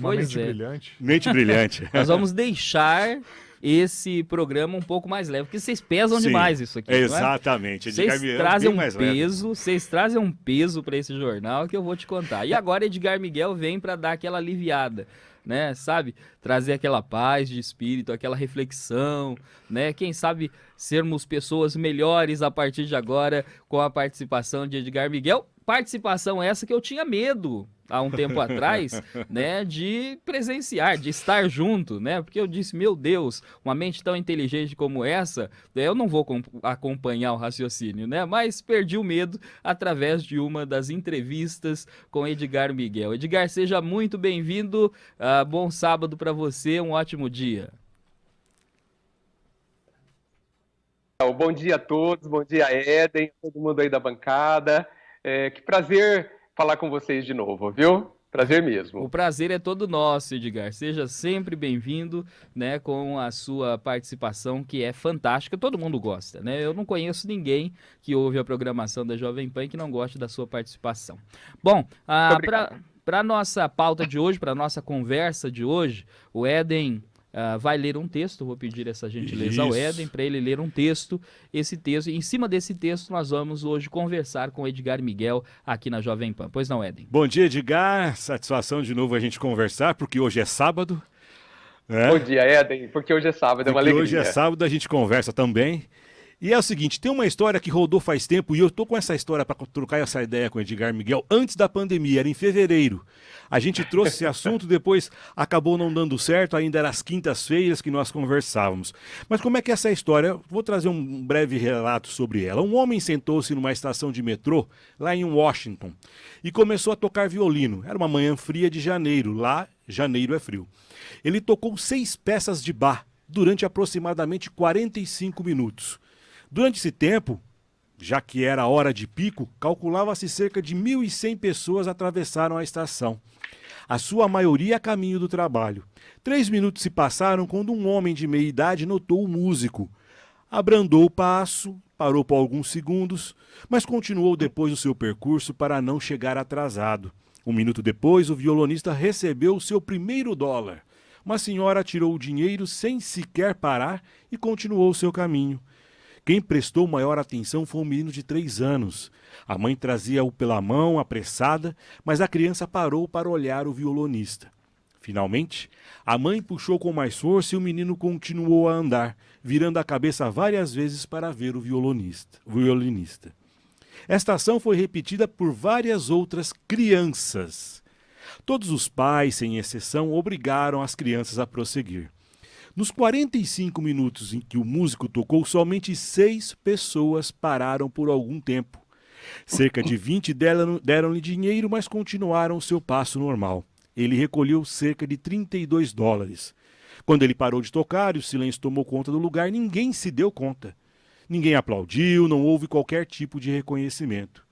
Uma Pois mente é. brilhante. Mente brilhante. Nós vamos deixar esse programa um pouco mais leve, porque vocês pesam Sim, demais isso aqui, não é? exatamente. Edgar Vocês Miguel é trazem bem mais leve. vocês trazem um peso para esse jornal que eu vou te contar. E agora Edgar Miguel vem para dar aquela aliviada, né? Sabe? Trazer aquela paz de espírito, aquela reflexão, né? Quem sabe sermos pessoas melhores a partir de agora com a participação de Edgar Miguel. Participação essa que eu tinha medo há um tempo atrás, né, de presenciar, de estar junto, né, porque eu disse, meu Deus, uma mente tão inteligente como essa, eu não vou acompanhar o raciocínio, né, mas perdi o medo através de uma das entrevistas com Edgar Miguel. Edgar, seja muito bem-vindo, bom sábado para você, um ótimo dia. Bom dia a todos, bom dia Éden, todo mundo aí da bancada. Que prazer falar com vocês de novo, viu? Prazer mesmo. O prazer é todo nosso, Edgar. Seja sempre bem-vindo, né, com a sua participação, que é fantástica. Todo mundo gosta, né? Eu não conheço ninguém que ouve a programação da Jovem Pan que não goste da sua participação. Bom, para nossa pauta de hoje, para nossa conversa de hoje, o Éden vai ler um texto. Vou pedir essa gentileza ao Éden para ele ler um texto. Esse texto, em cima desse texto, nós vamos hoje conversar com Edgar Miguel aqui na Jovem Pan. Pois não, Éden? Bom dia, Edgar. Satisfação de novo a gente conversar, porque hoje é sábado. Né? Bom dia, Éden, porque hoje é sábado, é uma alegria. Hoje é sábado, a gente conversa também. E é o seguinte, tem uma história que rodou faz tempo e eu tô com essa história para trocar essa ideia com o Edgar Miguel antes da pandemia, era em fevereiro. A gente trouxe esse assunto, depois acabou não dando certo, ainda era às quintas-feiras que nós conversávamos. Mas como é que é essa história? Eu vou trazer um breve relato sobre ela. Um homem sentou-se numa estação de metrô, lá em Washington, e começou a tocar violino. Era uma manhã fria de janeiro, lá janeiro é frio. Ele tocou 6 peças de Bach durante aproximadamente 45 minutos. Durante esse tempo, já que era hora de pico, calculava-se cerca de 1.100 pessoas atravessaram a estação. A sua maioria a caminho do trabalho. 3 minutos se passaram quando um homem de meia idade notou o músico. Abrandou o passo, parou por alguns segundos, mas continuou depois o seu percurso para não chegar atrasado. 1 minuto depois, o violonista recebeu o seu primeiro dólar. Uma senhora tirou o dinheiro sem sequer parar e continuou o seu caminho. Quem prestou maior atenção foi um menino de 3 anos. A mãe trazia-o pela mão, apressada, mas a criança parou para olhar o violonista. Finalmente, a mãe puxou com mais força e o menino continuou a andar, virando a cabeça várias vezes para ver o violinista. Esta ação foi repetida por várias outras crianças. Todos os pais, sem exceção, obrigaram as crianças a prosseguir. Nos 45 minutos em que o músico tocou, somente 6 pessoas pararam por algum tempo. Cerca de 20 deram-lhe dinheiro, mas continuaram o seu passo normal. Ele recolheu cerca de 32 dólares. Quando ele parou de tocar e o silêncio tomou conta do lugar, ninguém se deu conta. Ninguém aplaudiu, não houve qualquer tipo de reconhecimento.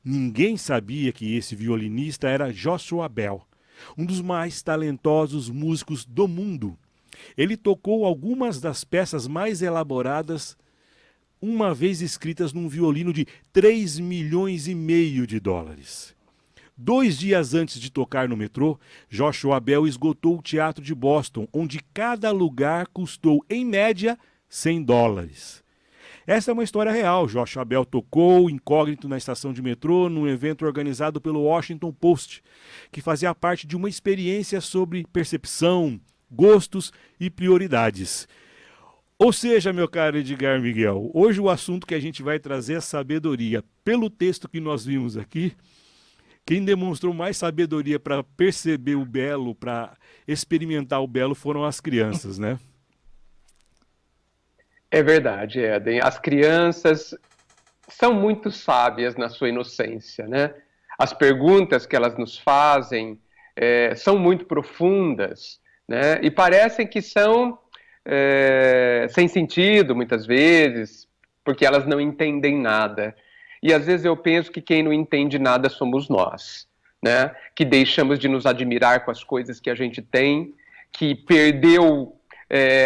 Ninguém sabia que esse violinista era Joshua Bell, um dos mais talentosos músicos do mundo. Ele tocou algumas das peças mais elaboradas, uma vez escritas num violino de 3 milhões e meio de dólares. 2 dias antes de tocar no metrô, Joshua Bell esgotou o teatro de Boston, onde cada lugar custou, em média, 100 dólares. Essa é uma história real. Joshua Bell tocou incógnito na estação de metrô num evento organizado pelo Washington Post, que fazia parte de uma experiência sobre percepção, gostos e prioridades. Ou seja, meu caro Edgar Miguel, hoje o assunto que a gente vai trazer é sabedoria. Pelo texto que nós vimos aqui, quem demonstrou mais sabedoria para perceber o belo, para experimentar o belo, foram as crianças, né? É verdade, Éden. As crianças são muito sábias na sua inocência, né? As perguntas que elas nos fazem são muito profundas, né? E parecem que são sem sentido, muitas vezes, porque elas não entendem nada. E às vezes eu penso que quem não entende nada somos nós, né? Que deixamos de nos admirar com as coisas que a gente tem, que perdeu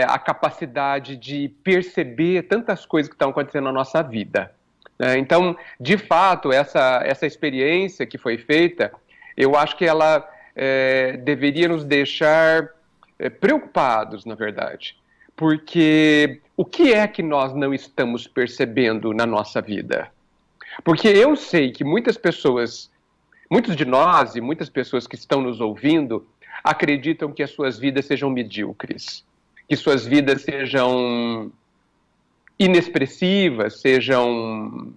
a capacidade de perceber tantas coisas que estão acontecendo na nossa vida. Né? Então, de fato, essa experiência que foi feita, eu acho que ela deveria nos deixar preocupados, na verdade. Porque o que é que nós não estamos percebendo na nossa vida? Porque eu sei que muitas pessoas, muitos de nós e muitas pessoas que estão nos ouvindo, acreditam que as suas vidas sejam medíocres, que suas vidas sejam inexpressivas, sejam...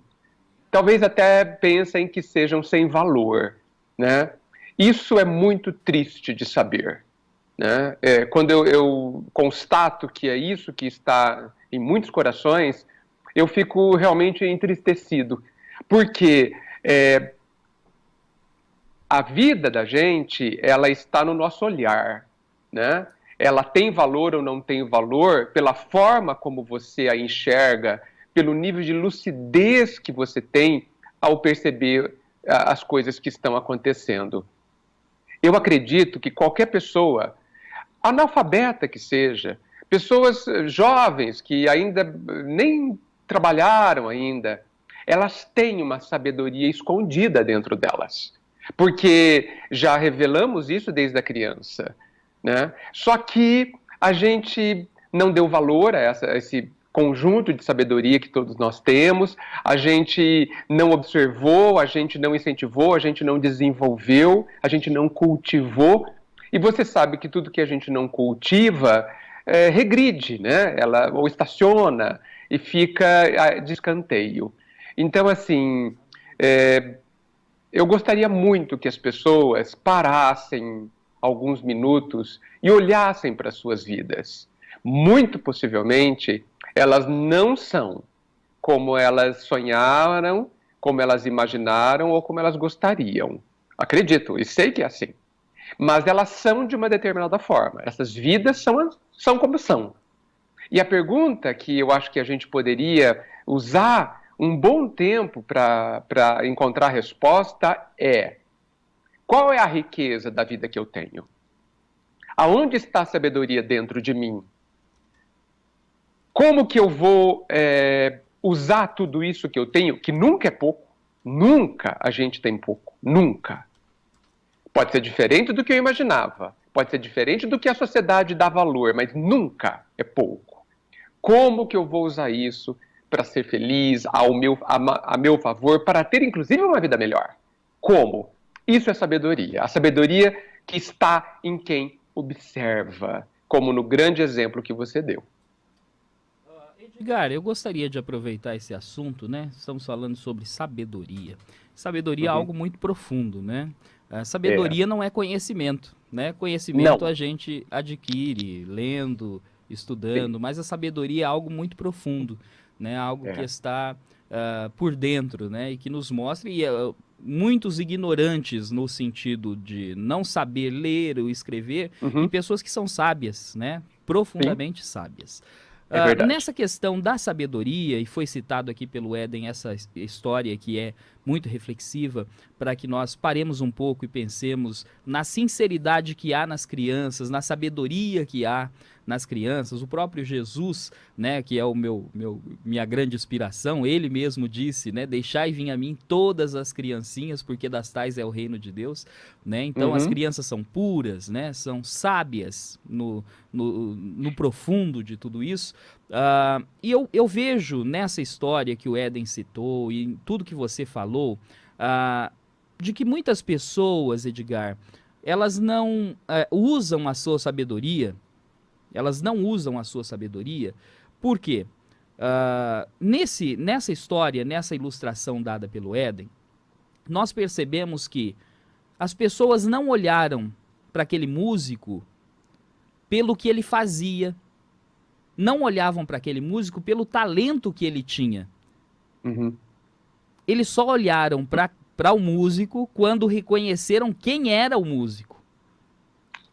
talvez até pensem que sejam sem valor, né? Isso é muito triste de saber, né? Quando eu constato que é isso que está em muitos corações, eu fico realmente entristecido, porque a vida da gente, ela está no nosso olhar, né? Ela tem valor ou não tem valor pela forma como você a enxerga, pelo nível de lucidez que você tem ao perceber as coisas que estão acontecendo. Eu acredito que qualquer pessoa, analfabeta que seja, pessoas jovens que ainda nem trabalharam ainda, elas têm uma sabedoria escondida dentro delas, porque já revelamos isso desde a criança, né? Só que a gente não deu valor a esse conjunto de sabedoria que todos nós temos, a gente não observou, a gente não incentivou, a gente não desenvolveu, a gente não cultivou, e você sabe que tudo que a gente não cultiva regride, né? Ela ou estaciona e fica de escanteio. Então, assim, eu gostaria muito que as pessoas parassem alguns minutos e olhassem para as suas vidas. Muito possivelmente, elas não são como elas sonharam, como elas imaginaram ou como elas gostariam. Acredito e sei que é assim. Mas elas são de uma determinada forma. Essas vidas são como são. E a pergunta que eu acho que a gente poderia usar um bom tempo para encontrar a resposta é: qual é a riqueza da vida que eu tenho? Aonde está a sabedoria dentro de mim? Como que eu vou usar tudo isso que eu tenho, que nunca é pouco? Nunca a gente tem pouco, nunca. Pode ser diferente do que eu imaginava, pode ser diferente do que a sociedade dá valor, mas nunca é pouco. Como que eu vou usar isso para ser feliz, a meu favor, para ter inclusive uma vida melhor? Como? Isso é sabedoria. A sabedoria que está em quem observa, como no grande exemplo que você deu. Edgar, eu gostaria de aproveitar esse assunto, né? Estamos falando sobre sabedoria. Sabedoria é algo muito profundo, né? A sabedoria não é conhecimento, né? Conhecimento a gente adquire lendo, estudando, mas a sabedoria é algo muito profundo, né? Algo que está por dentro, né? E que nos mostra, e muitos ignorantes no sentido de não saber ler ou escrever, e pessoas que são sábias, né? Profundamente sábias. Nessa questão da sabedoria, e foi citado aqui pelo Éden essa história que é muito reflexiva, para que nós paremos um pouco e pensemos na sinceridade que há nas crianças, na sabedoria que há nas crianças. O próprio Jesus, né, que é minha grande inspiração, ele mesmo disse, né, deixai vir a mim todas as criancinhas, porque das tais é o reino de Deus, né? Então as crianças são puras, né, são sábias no profundo de tudo isso. E eu vejo nessa história que o Éden citou e em tudo que você falou, de que muitas pessoas, Edgar, elas não usam a sua sabedoria. Elas não usam a sua sabedoria. Por quê? Nessa história, nessa ilustração dada pelo Éden, nós percebemos que as pessoas não olharam para aquele músico pelo que ele fazia, não olhavam para aquele músico pelo talento que ele tinha. Eles só olharam para o músico quando reconheceram quem era o músico.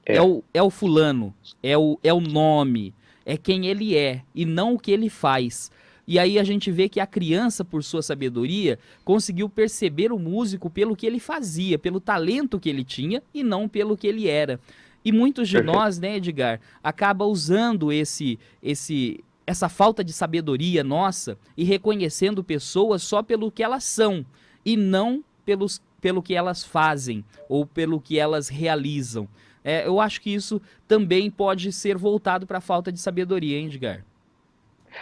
É o fulano, é o nome, é quem ele é e não o que ele faz. E aí a gente vê que a criança, por sua sabedoria, conseguiu perceber o músico pelo que ele fazia, pelo talento que ele tinha e não pelo que ele era. E muitos de nós, né, Edgar, acaba usando essa falta de sabedoria nossa e reconhecendo pessoas só pelo que elas são e não pelo que elas fazem ou pelo que elas realizam. Eu acho que isso também pode ser voltado para a falta de sabedoria, hein, Edgar?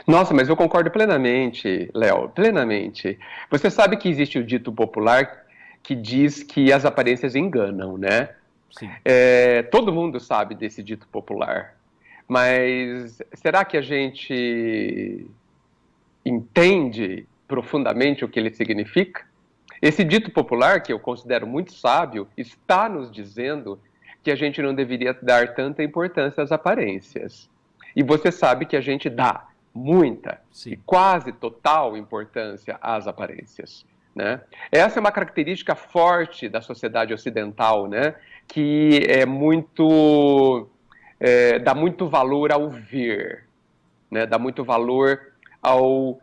Nossa, mas eu concordo plenamente, Léo, plenamente. Você sabe que existe o dito popular que diz que as aparências enganam, né? Sim. Todo mundo sabe desse dito popular, mas será que a gente entende profundamente o que ele significa? Esse dito popular, que eu considero muito sábio, está nos dizendo que a gente não deveria dar tanta importância às aparências. E você sabe que a gente dá muita e quase total importância às aparências, né? Essa é uma característica forte da sociedade ocidental, né? Que dá muito valor ao ver, né? Dá muito valor ao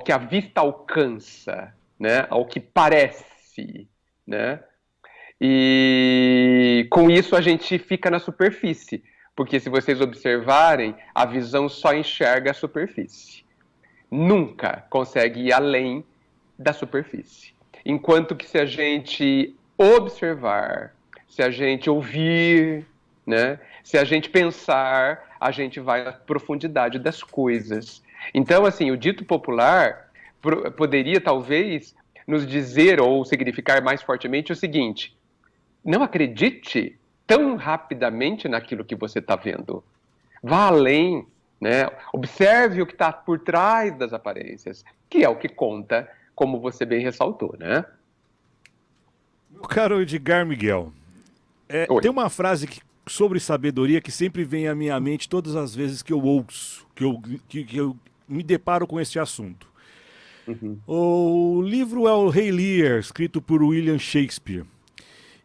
que a vista alcança, né? Ao que parece, né? E com isso a gente fica na superfície, porque se vocês observarem, a visão só enxerga a superfície. Nunca consegue ir além da superfície. Enquanto que se a gente observar, se a gente ouvir, né? Se a gente pensar, a gente vai à profundidade das coisas. Então, assim, o dito popular poderia talvez nos dizer ou significar mais fortemente o seguinte: não acredite tão rapidamente naquilo que você está vendo. Vá além, né? Observe o que está por trás das aparências, que é o que conta, como você bem ressaltou, né? Meu caro Edgar Miguel, tem uma frase sobre sabedoria que sempre vem à minha mente todas as vezes que eu ouço, que eu me deparo com esse assunto. Uhum. O livro é o Rei Lear, escrito por William Shakespeare.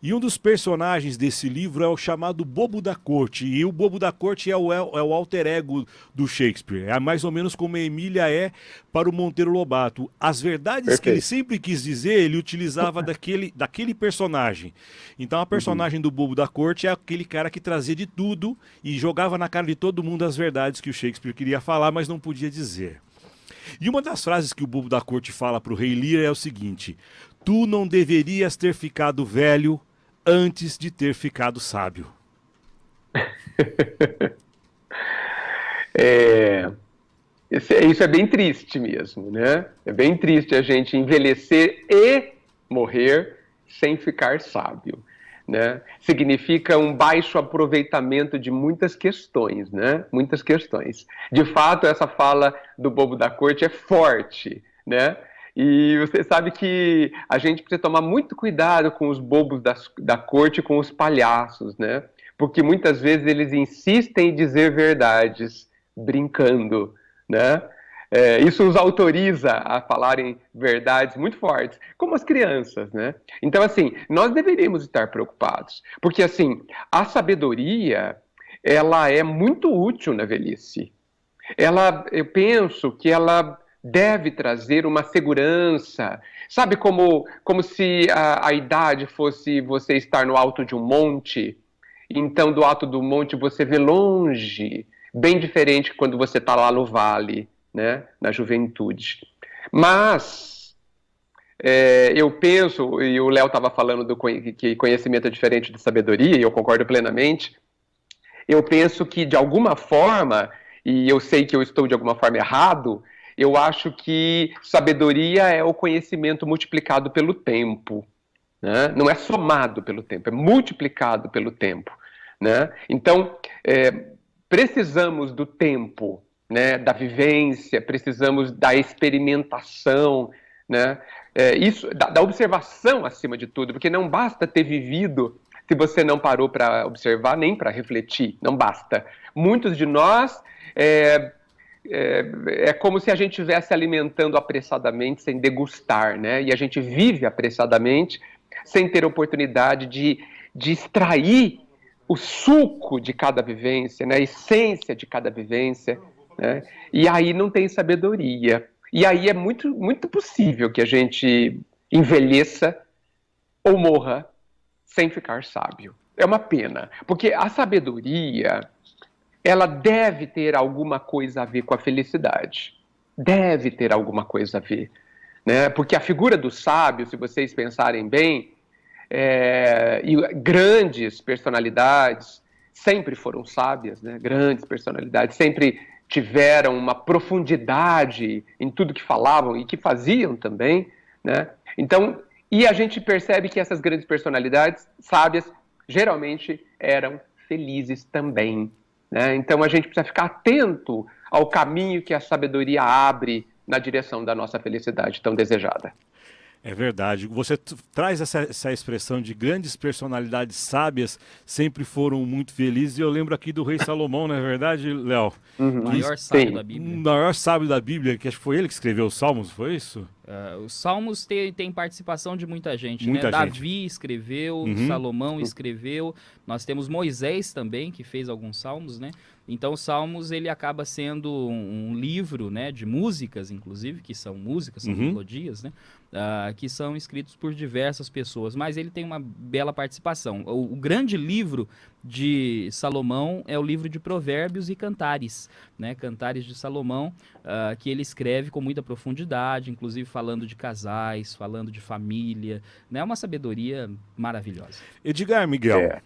E um dos personagens desse livro é o chamado Bobo da Corte. E o Bobo da Corte é o alter ego do Shakespeare. É mais ou menos como a Emília é para o Monteiro Lobato. As verdades que ele sempre quis dizer, ele utilizava daquele personagem. Então a personagem do Bobo da Corte é aquele cara que trazia de tudo e jogava na cara de todo mundo as verdades que o Shakespeare queria falar, mas não podia dizer. E uma das frases que o Bobo da Corte fala para o Rei Lear é o seguinte: tu não deverias ter ficado velho antes de ter ficado sábio. Isso é bem triste mesmo, né? É bem triste a gente envelhecer e morrer sem ficar sábio, né? Significa um baixo aproveitamento de muitas questões, né? Muitas questões. De fato, essa fala do Bobo da Corte é forte, né? E você sabe que a gente precisa tomar muito cuidado com os bobos da corte, com os palhaços, né? Porque muitas vezes eles insistem em dizer verdades, brincando, né? Isso os autoriza a falarem verdades muito fortes, como as crianças, né? Então, assim, nós deveríamos estar preocupados, porque, assim, a sabedoria, ela é muito útil na velhice. Eu penso que ela deve trazer uma segurança, sabe, como se a idade fosse você estar no alto de um monte, então do alto do monte você vê longe, bem diferente quando você está lá no vale, né, na juventude. Mas eu penso, e o Léo estava falando que conhecimento é diferente de sabedoria, e eu concordo plenamente, eu penso que de alguma forma, e eu sei que eu estou de alguma forma errado, eu acho que sabedoria é o conhecimento multiplicado pelo tempo, né? Não é somado pelo tempo, é multiplicado pelo tempo, né? Então, precisamos do tempo, né? Da vivência, precisamos da experimentação, né? Da observação acima de tudo, porque não basta ter vivido se você não parou para observar nem para refletir, não basta. Muitos de nós é como se a gente estivesse alimentando apressadamente sem degustar, né? E a gente vive apressadamente sem ter oportunidade de extrair o suco de cada vivência, né? A essência de cada vivência, né? E aí não tem sabedoria. E aí é muito, muito possível que a gente envelheça ou morra sem ficar sábio. É uma pena, porque a sabedoria, ela deve ter alguma coisa a ver com a felicidade. Deve ter alguma coisa a ver. né? Porque a figura do sábio, se vocês pensarem bem, e grandes personalidades sempre foram sábias, né? Grandes personalidades sempre tiveram uma profundidade em tudo que falavam e que faziam também, né? Então, e a gente percebe que essas grandes personalidades sábias geralmente eram felizes também, né? Então a gente precisa ficar atento ao caminho que a sabedoria abre na direção da nossa felicidade tão desejada. É verdade. Você traz essa expressão de grandes personalidades sábias sempre foram muito felizes. E eu lembro aqui do rei Salomão, não é verdade, Léo? O maior sábio da Bíblia. O maior sábio da Bíblia, que acho que foi ele que escreveu os Salmos, foi isso? Os Salmos tem participação de muita gente, Muita né? gente. Davi escreveu, Salomão escreveu, nós temos Moisés também, que fez alguns Salmos, né? Então, os Salmos, ele acaba sendo um livro, né, de músicas, inclusive, que são músicas, são melodias, né? Que são escritos por diversas pessoas, mas ele tem uma bela participação. O grande livro de Salomão é o livro de Provérbios e Cantares, né? Cantares de Salomão, que ele escreve com muita profundidade, inclusive falando de casais, falando de família, né? É uma sabedoria maravilhosa. Edgar Miguel,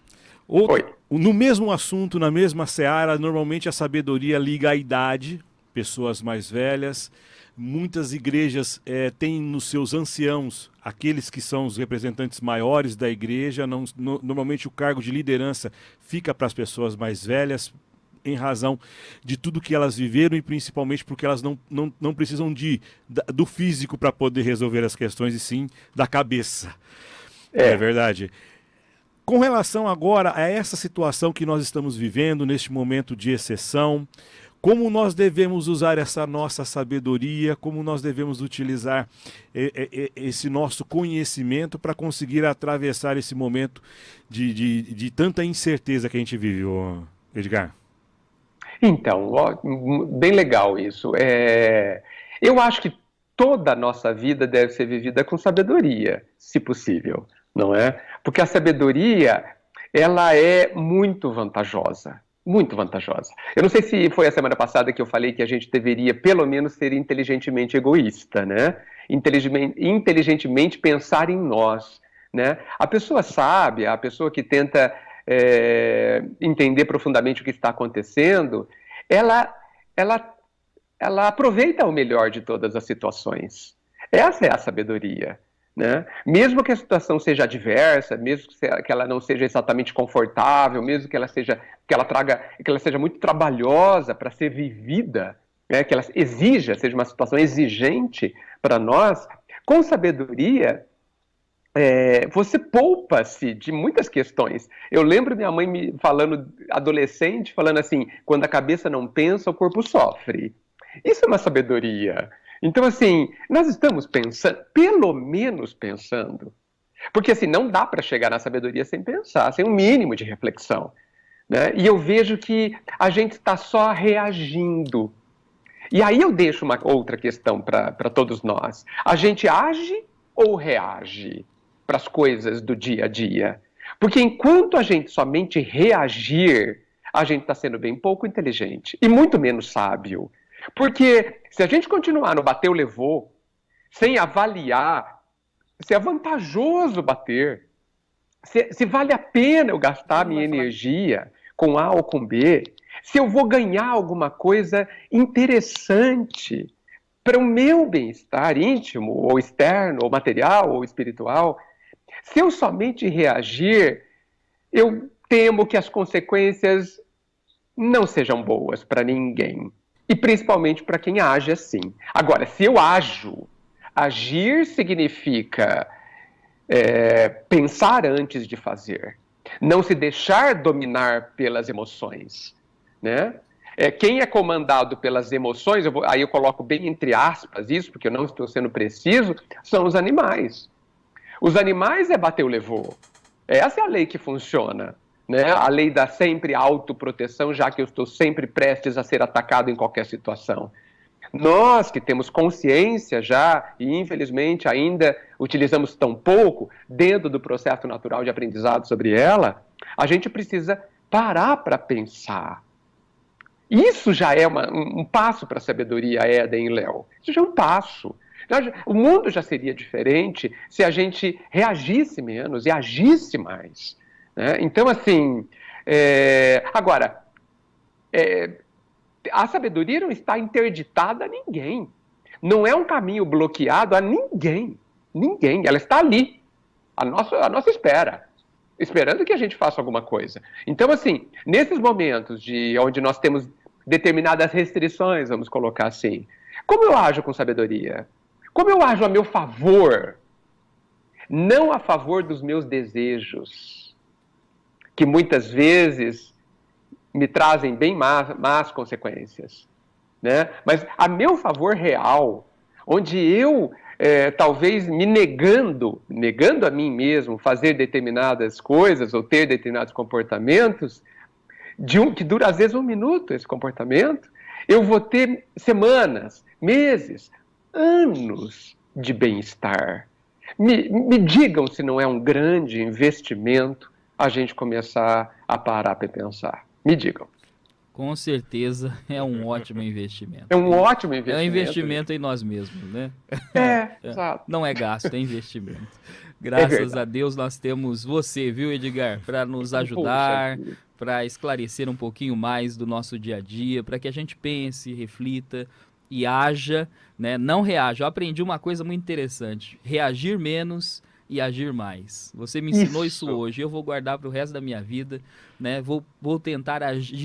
no mesmo assunto, na mesma seara, normalmente a sabedoria liga à idade, pessoas mais velhas. Muitas igrejas têm nos seus anciãos aqueles que são os representantes maiores da igreja. Normalmente o cargo de liderança fica para as pessoas mais velhas, em razão de tudo que elas viveram e principalmente porque elas não precisam do físico para poder resolver as questões, e sim da cabeça. É verdade. Com relação agora a essa situação que nós estamos vivendo, neste momento de exceção, como nós devemos usar essa nossa sabedoria, como nós devemos utilizar esse nosso conhecimento para conseguir atravessar esse momento de tanta incerteza que a gente vive, Edgar? Então, bem legal isso. Eu acho que toda a nossa vida deve ser vivida com sabedoria, se possível, não é? Porque a sabedoria, ela é muito vantajosa. Muito vantajosa. Eu não sei se foi a semana passada que eu falei que a gente deveria, pelo menos, ser inteligentemente egoísta, né? Inteligentemente pensar em nós, né? A pessoa sábia, a pessoa que tenta entender profundamente o que está acontecendo, ela aproveita o melhor de todas as situações. Essa é a sabedoria. Né? Mesmo que a situação seja adversa, mesmo que ela não seja exatamente confortável, mesmo que ela seja muito trabalhosa para ser vivida, né? Que ela seja uma situação exigente para nós, com sabedoria você poupa-se de muitas questões. Eu lembro minha mãe me falando, adolescente, falando assim: quando a cabeça não pensa, o corpo sofre. Isso é uma sabedoria. Então, assim, nós estamos pensando, pelo menos pensando, porque assim, não dá para chegar na sabedoria sem pensar, sem um mínimo de reflexão, né? E eu vejo que a gente está só reagindo. E aí eu deixo uma outra questão para todos nós. A gente age ou reage para as coisas do dia a dia? Porque enquanto a gente somente reagir, a gente está sendo bem pouco inteligente e muito menos sábio. Porque se a gente continuar no bateu, levou, sem avaliar se é vantajoso bater, se vale a pena eu gastar minha energia com A ou com B, se eu vou ganhar alguma coisa interessante para o meu bem-estar íntimo, ou externo, ou material, ou espiritual, se eu somente reagir, eu temo que as consequências não sejam boas para ninguém. E principalmente para quem age assim. Agora, se eu ajo, agir significa pensar antes de fazer. Não se deixar dominar pelas emoções, né? Quem é comandado pelas emoções, aí eu coloco bem entre aspas isso, porque eu não estou sendo preciso, são os animais. Os animais bateu, levou. Essa é a lei que funciona. Né? A lei da sempre autoproteção, já que eu estou sempre prestes a ser atacado em qualquer situação. Nós que temos consciência já, e infelizmente ainda utilizamos tão pouco, dentro do processo natural de aprendizado sobre ela, a gente precisa parar para pensar. Isso já é um passo para a sabedoria, Éden e Léo. Isso já é um passo. O mundo já seria diferente se a gente reagisse menos e agisse mais, né? Então, assim, agora, a sabedoria não está interditada a ninguém. Não é um caminho bloqueado a ninguém. Ninguém. Ela está ali, à nossa espera, esperando que a gente faça alguma coisa. Então, assim, nesses momentos onde nós temos determinadas restrições, vamos colocar assim, como eu ajo com sabedoria? Como eu ajo a meu favor? Não a favor dos meus desejos, que muitas vezes me trazem bem más consequências, né? Mas a meu favor real, onde eu, talvez me negando a mim mesmo, fazer determinadas coisas ou ter determinados comportamentos, que dura às vezes 1 minuto esse comportamento, eu vou ter semanas, meses, anos de bem-estar. Me digam se não é um grande investimento a gente começar a parar para pensar. Me digam. Com certeza é um ótimo investimento. É um ótimo investimento. É um investimento em nós mesmos, né? Exato. Não é gasto, é investimento. Graças a Deus nós temos você, viu, Edgar, para nos ajudar, para esclarecer um pouquinho mais do nosso dia a dia, para que a gente pense, reflita e haja, né? Não reaja. Eu aprendi uma coisa muito interessante: reagir menos e agir mais. Você me ensinou isso hoje, eu vou guardar para o resto da minha vida, né? Vou tentar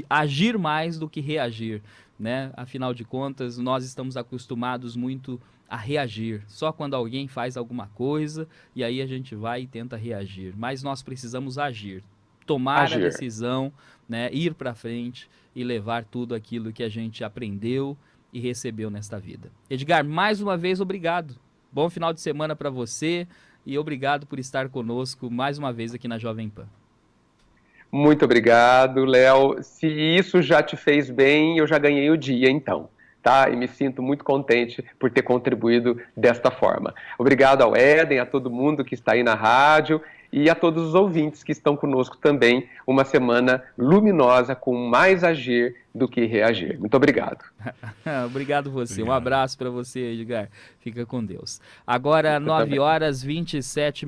agir mais do que reagir, né? Afinal de contas, nós estamos acostumados muito a reagir, só quando alguém faz alguma coisa e aí a gente vai e tenta reagir, mas nós precisamos agir, tomar a decisão, né? Ir para frente e levar tudo aquilo que a gente aprendeu e recebeu nesta vida. Edgar, mais uma vez, obrigado. Bom final de semana para você. E obrigado por estar conosco mais uma vez aqui na Jovem Pan. Muito obrigado, Léo. Se isso já te fez bem, eu já ganhei o dia, então, tá? E me sinto muito contente por ter contribuído desta forma. Obrigado ao Éden, a todo mundo que está aí na rádio e a todos os ouvintes que estão conosco também. Uma semana luminosa, com mais agir do que reagir. Muito obrigado. Obrigado você. Um abraço para você, Edgar. Fica com Deus. Agora, 9h27.